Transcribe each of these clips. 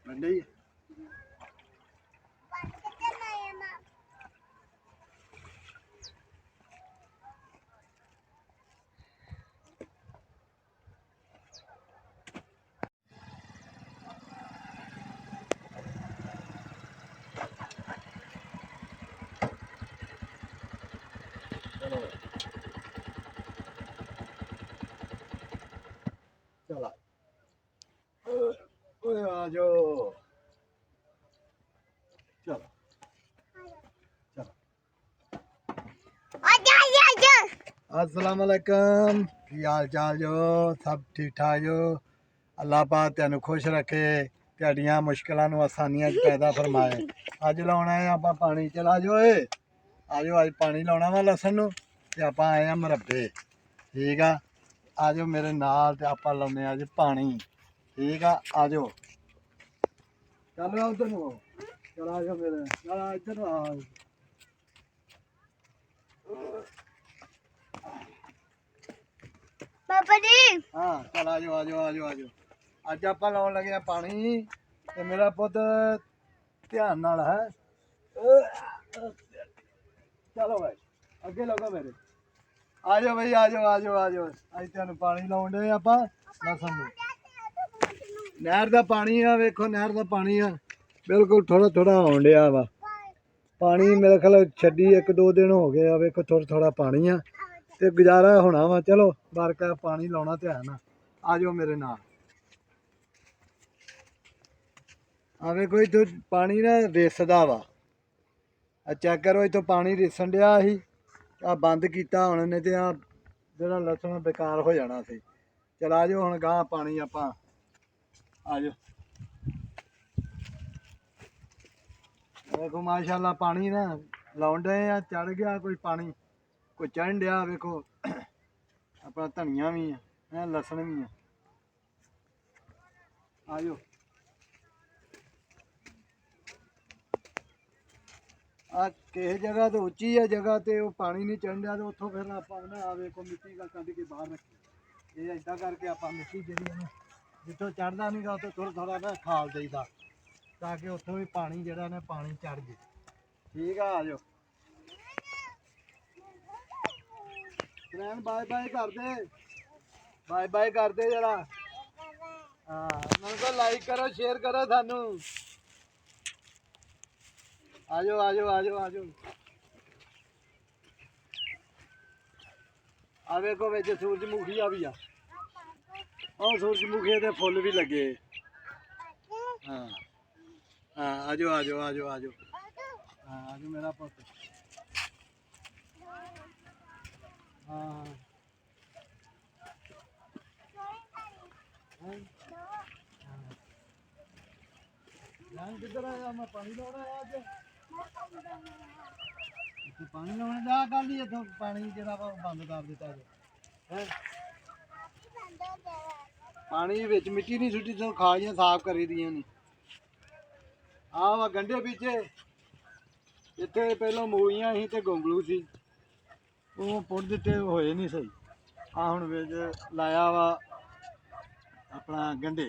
वड्डे ही चलो चला ओए आ जाओ चलो चलो अस्सलाम वालेकुम की हाल चाल जो सब ठीक ठाक जो अल्लाह पाक तेन खुश रखे तेडियां मुश्किलों आसानियां पैदा फरमाए अज लाना है आप पानी चला जो आजो अज पानी लाना वा लसन नूं ते आप आए हैं मरब्बे ठीक आ आजो मेरे नाल ते आप लाने अज पानी ठीक आ आजो चल उधर नूं चला जाओ मेरे चला इधर आ पापा जी हाँ चल आ जाओ आ जाओ आ जाओ आ जाओ अज आप लाउन लगे हैं पानी ते मेरा पुत ध्यान नाल है चलो भाई अगे लगो मेरे आ जाओ भाई आ जाओ आ जाओ आ जाओ अज तेन पानी लाउन डे आप लसन नूं नहर का पानी आ वेखो नहर का पानी आ बिल्कुल थोड़ा थोड़ा आउन डिया वा पानी मेरे ख्याल छड्डी एक दो दिन हो गए आ वेखो थोड़ा थोड़ा पानी आ ते गुजारा होना वा चलो बारका पानी लाउना ते है ना आ जाओ मेरे नाल आ वेखो इत्थों पानी ना रिसदा वा चेक करो इत्थों पानी रिसन डिया ही आ बंद कीता हुण नहीं ते आ जेहड़ा लसन बेकार हो जाना सी चल आ जाओ हुण गांह पानी आपां आ जाओ देखो माशाल्लाह पानी ना लाउन डे आ चढ़ गया कोई पानी कोई चढ़न डिया वेखो अपना धनिया भी है लसन भी है आ जाओ आ किस जगह तो उच्ची है जगह तो वो पानी नहीं चढ़ रहा तो उतों फिर आप आ वेखो मिट्टी का कद के बाहर रखी ये इदा करके आप मिट्टी जी जितों चढ़ता नहीं गा उतो थोड़ा थोड़ा ना खाल देईदा ताकि उतों भी पानी जरा ना पानी चढ़ जाए ठीक है आ जाओ फ्रेंड बाय बाय कर दे जरा हाँ मैं को लाइक करो शेयर करो थानू आ जाओ आ जाओ आ जाओ आ जाओ आ वेखो बिच सूरजमुखी भी आ और सूरजमुखी के फुल भी लगे हाँ हाँ आ जाओ आ जाओ आ जाओ आ जाओ हाँ आ जाओ मेरा पुत हाँ हाँ किधर आया मैं पानी लाना है आज इत्थे पानी लाने जा कल ही इत्थों पानी जेह्ड़ा वा बंद कर दित्ता है पानी विच मिट्टी नहीं सुट्टी तो खालियां साफ करी दियां ने आ वा गंढे पीछे इत्थे पहलों मूलियां ही ते गोंगलू सी ਉਹ ਪੁੱਟ ਦਿੱਤੇ ਹੋਏ ਨਹੀਂ ਸਹੀ ਆ ਹੁਣ ਵਿੱਚ ਲਾਇਆ ਵਾ ਆਪਣਾ ਗੰਢੇ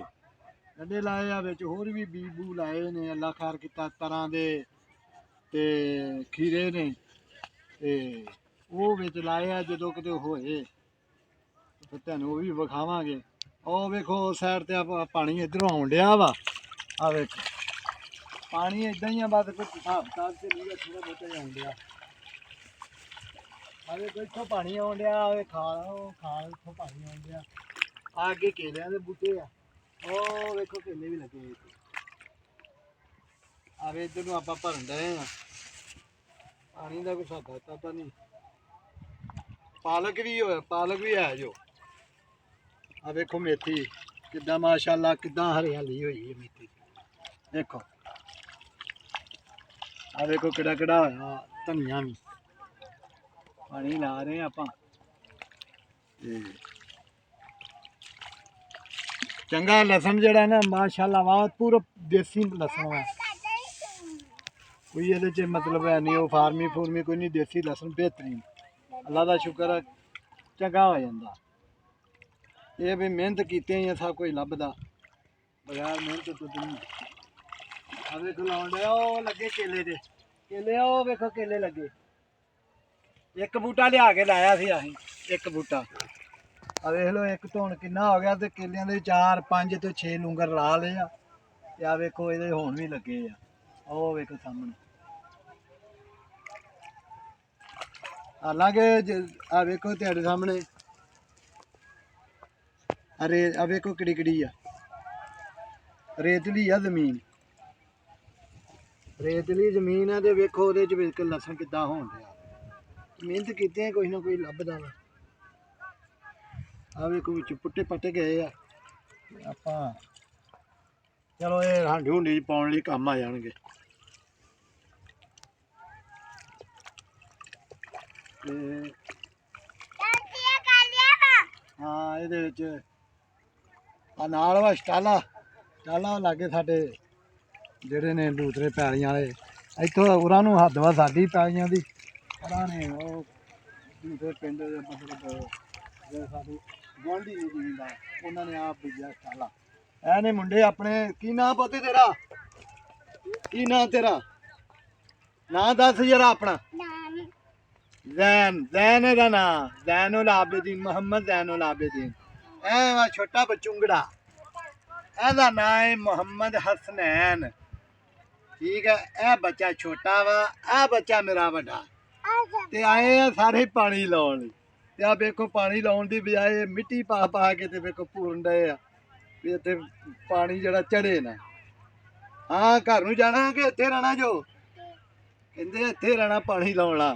ਗੰਢੇ ਲਾਏ ਆ ਵਿੱਚ ਹੋਰ ਵੀ ਬੀਜ ਬੂ ਲਾਏ ਨੇ ਅੱਲਾ ਖੈਰ ਕੀਤਾ ਤਰ੍ਹਾਂ ਦੇ ਤੇ ਖੀਰੇ ਨੇ ਤੇ ਉਹ ਵਿੱਚ ਲਾਏ ਆ ਜਦੋਂ ਕਿਤੇ ਹੋਏ ਤੇ ਤੁਹਾਨੂੰ ਉਹ ਵੀ ਵਿਖਾਵਾਂਗੇ ਉਹ ਵੇਖੋ ਸਾਈਡ ਤੇ ਆਪਾਂ ਪਾਣੀ ਇਧਰੋਂ ਆਉਣ ਡਿਆ ਵਾ ਆ ਵੇਖੋ ਪਾਣੀ ਇਦਾਂ ਹੀ ਆ ਬਸ ਕੋਈ ਹਿਸਾਬ ਕਿਤਾਬ ਤੇ ਨਹੀਂ ਥੋੜਾ ਬਹੁਤਾ ਆਉਣ ਡਿਆ आगे कोई इत्थों पानी आउन डिया खाल इत्थों पानी आउन डिया अगे केलियां दे बूटे आ ओ वेखो केले भी लगे आवे इधर नूं आपां भरन डए आ पानी दा कोई सादा तादा नहीं पालक भी है जो आ वेखो मेथी किद्दां माशाअल्लाह किद्दां हरियाली होई है मेथी देखो आ वेखो किड़ा किड़ा होया धनिया भी पानी ला रहे हैं आप चंगा लसन जड़ा ना माशाल्लाह बहुत पूरा देसी लसन है कोई ये मतलब है नहीं वो फार्मी फूर्मी कोई नहीं देसी लसन बेहतरीन अल्लाह का शुक्र है चंगा हो जाता ये भी मेहनत की सब कुछ लभदा बगैर मेहनत तो नहीं ਆ ਵੇਖੋ ਲਾਉਣ ਡਿਆ ਉਹ ਲੱਗੇ ਕੇਲੇ ਦੇ ਕੇਲੇ ਉਹ ਵੇਖੋ ਕੇਲੇ ਲੱਗੇ ਇੱਕ ਬੂਟਾ ਲਿਆ ਕੇ ਲਾਇਆ ਸੀ ਅਸੀਂ ਇੱਕ ਬੂਟਾ ਆ ਵੇਖ ਲਓ ਇੱਕ ਧੌਣ ਕਿੰਨਾ ਹੋ ਗਿਆ ਤੇ ਕੇਲਿਆਂ ਦੇ 4 5 ਤੋਂ 6 ਲੂੰਗਰ ਲਾ ਲਏ ਆ ਤੇ ਆ ਵੇਖੋ ਇਹਦੇ ਹੁਣ ਵੀ ਲੱਗੇ ਆ ਉਹ ਵੇਖੋ ਸਾਹਮਣੇ ਹਾਲਾਂਕਿ ਆ ਵੇਖੋ ਤੁਹਾਡੇ ਸਾਹਮਣੇ ਅਰੇ ਆ ਵੇਖੋ ਕਿਹੜੀ ਕਿਹੜੀ ਆ ਰੇਤਲੀ ਆ ਜ਼ਮੀਨ ਰੇਤਲੀ ਜ਼ਮੀਨ ਆ ਤੇ ਵੇਖੋ ਉਹਦੇ ਚ ਵੇਖ ਲਸਣ ਕਿੱਦਾਂ ਹੋਣ ਡਿਆ ਮਿਹਨਤ ਕੀਤੀ ਹੈ ਕੋਈ ਨਾ ਕੋਈ ਲੱਭਦਾ ਵਾ ਆ ਵੇਖੋ ਵਿੱਚ ਪੁੱਟੇ ਪੱਟੇ ਗਏ ਆ ਆਪਾਂ ਚਲੋ ਇਹ ਹਾਂਡੀ ਹੁੰਡੀ ਪਾਉਣ ਲਈ ਕੰਮ ਆ ਜਾਣਗੇ ਤੇ ਹਾਂ ਇਹਦੇ ਵਿੱਚ ਆ ਨਾਲ ਵਾ ਸਟਾਲਾ ਲਾਗੇ ਸਾਡੇ ਜਿਹੜੇ ਨੇ ਦੂਸਰੇ ਪੈਲੀਆਂ ਵਾਲੇ ਇੱਥੋਂ ਉਰਾਂ ਨੂੰ ਹੱਦ ਵਾ ਸਾਡੀ ਪੈਲੀਆਂ ਦੀ ਉਹਨਾਂ ਨੇ ਉਹ ਦੂਸਰੇ ਪਿੰਡ ਦੇ ਮਤਲਬ ਜਿਹੜੇ ਸਾਡੇ ਗੁਆਂਢੀ ਨੇ ਜ਼ਿਮੀਂਦਾਰ ਉਹਨਾਂ ਨੇ ਆਪ ਬੀਜਿਆ ਸਟਾਲਾ ਇਹ ਨੇ ਮੁੰਡੇ ਆਪਣੇ ਕੀ ਨਾਂ ਪੁੱਤ ਤੇਰਾ ਕੀ ਨਾਂ ਤੇਰਾ ਨਾਂ ਦੱਸ ਜਰਾ ਆਪਣਾ ਜ਼ੈਨ ਇਹਦਾ ਨਾਂ ਜ਼ੈਨੁਲ ਆਬਦੀਨ ਮੁਹੰਮਦ ਜ਼ੈਨੁਲ ਆਬਦੀਨ ਇਹ ਵਾ ਛੋਟਾ ਬਚੁੰਗੜਾ ਇਹਦਾ ਨਾਂ ਹੈ ਮੁਹੰਮਦ ਹਸਨੈਨ ਠੀਕ ਹੈ ਇਹ ਬੱਚਾ ਛੋਟਾ ਵਾ ਇਹ ਬੱਚਾ ਮੇਰਾ ਵੱਡਾ ਤੇ ਆਏ ਆ ਸਾਰੇ ਪਾਣੀ ਲਾਉਣ ਲਈ ਤੇ ਆ ਵੇਖੋ ਪਾਣੀ ਲਾਉਣ ਦੀ ਬਜਾਏ ਮਿੱਟੀ ਪਾ ਪਾ ਕੇ ਤੇ ਵੇਖੋ ਪੂਰਨ ਡਏ ਆ ਵੀ ਇੱਥੇ ਪਾਣੀ ਜਿਹੜਾ ਚੜੇ ਨਾ ਹਾਂ ਘਰ ਨੂੰ ਜਾਣਾ ਕਿ ਇੱਥੇ ਰਹਿਣਾ ਜੋ ਕਹਿੰਦੇ ਇੱਥੇ ਰਹਿਣਾ ਪਾਣੀ ਲਾਉਣਾ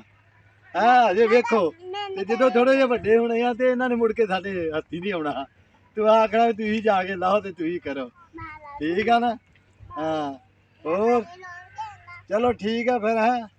ਹਾਂ ਜੇ ਵੇਖੋ ਤੇ ਜਦੋਂ ਥੋੜੇ ਜਿਹੇ ਵੱਡੇ ਹੋਣੇ ਆ ਤੇ ਇਹਨਾਂ ਨੇ ਮੁੜ ਕੇ ਸਾਡੇ ਹੱਥੀ ਨਹੀਂ ਆਉਣਾ ਤੂੰ ਆਖਣਾ ਤੁਸੀਂ ਜਾ ਕੇ ਲਾਓ ਤੇ ਤੁਸੀਂ ਕਰੋ ਠੀਕ ਆ ਨਾ ਹਾਂ ਹੋਰ ਚਲੋ ਠੀਕ ਆ ਫਿਰ ਹੈ